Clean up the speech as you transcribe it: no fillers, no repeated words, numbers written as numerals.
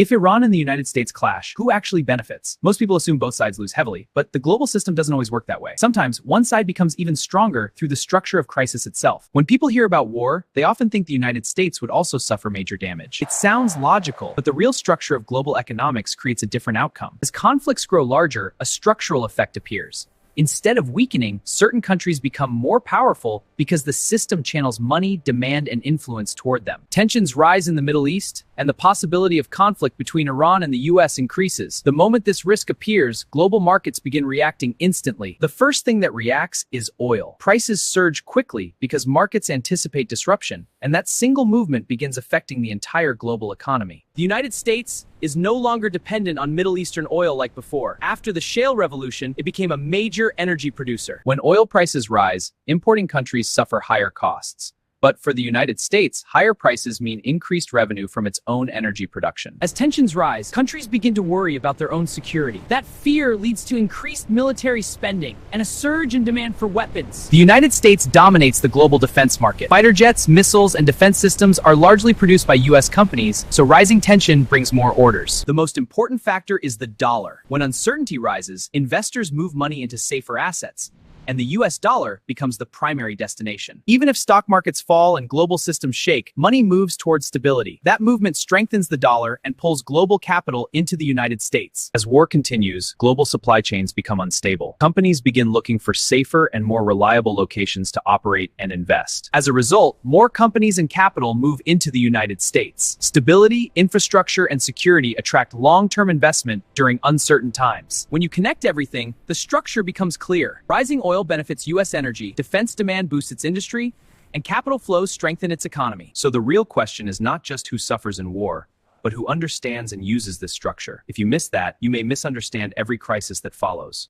If Iran and the United States clash, who actually benefits? Most people assume both sides lose heavily, but the global system doesn't always work that way. Sometimes one side becomes even stronger through the structure of crisis itself. When people hear about war, they often think the United States would also suffer major damage. It sounds logical, but the real structure of global economics creates a different outcome. As conflicts grow larger, a structural effect appears. Instead of weakening, certain countries become more powerful because the system channels money, demand, and influence toward them. Tensions rise in the Middle East, and the possibility of conflict between Iran and the US increases. The moment this risk appears, global markets begin reacting instantly. The first thing that reacts is oil. Prices surge quickly because markets anticipate disruption, and that single movement begins affecting the entire global economy. The United States is no longer dependent on Middle Eastern oil like before. After the shale revolution, it became a major energy producer. When oil prices rise, importing countries suffer higher costs. But for the United States, higher prices mean increased revenue from its own energy production. As tensions rise, countries begin to worry about their own security. That fear leads to increased military spending and a surge in demand for weapons. The United States dominates the global defense market. Fighter jets, missiles, and defense systems are largely produced by US companies, so rising tension brings more orders. The most important factor is the dollar. When uncertainty rises, investors move money into safer assets, and the US dollar becomes the primary destination. Even if stock markets fall and global systems shake, money moves towards stability. That movement strengthens the dollar and pulls global capital into the United States. As war continues, global supply chains become unstable. Companies begin looking for safer and more reliable locations to operate and invest. As a result, more companies and capital move into the United States. Stability, infrastructure, and security attract long-term investment during uncertain times. When you connect everything, the structure becomes clear. Rising oil benefits US energy, defense demand boosts its industry, and capital flows strengthen its economy. So the real question is not just who suffers in war, but who understands and uses this structure. If you miss that, you may misunderstand every crisis that follows.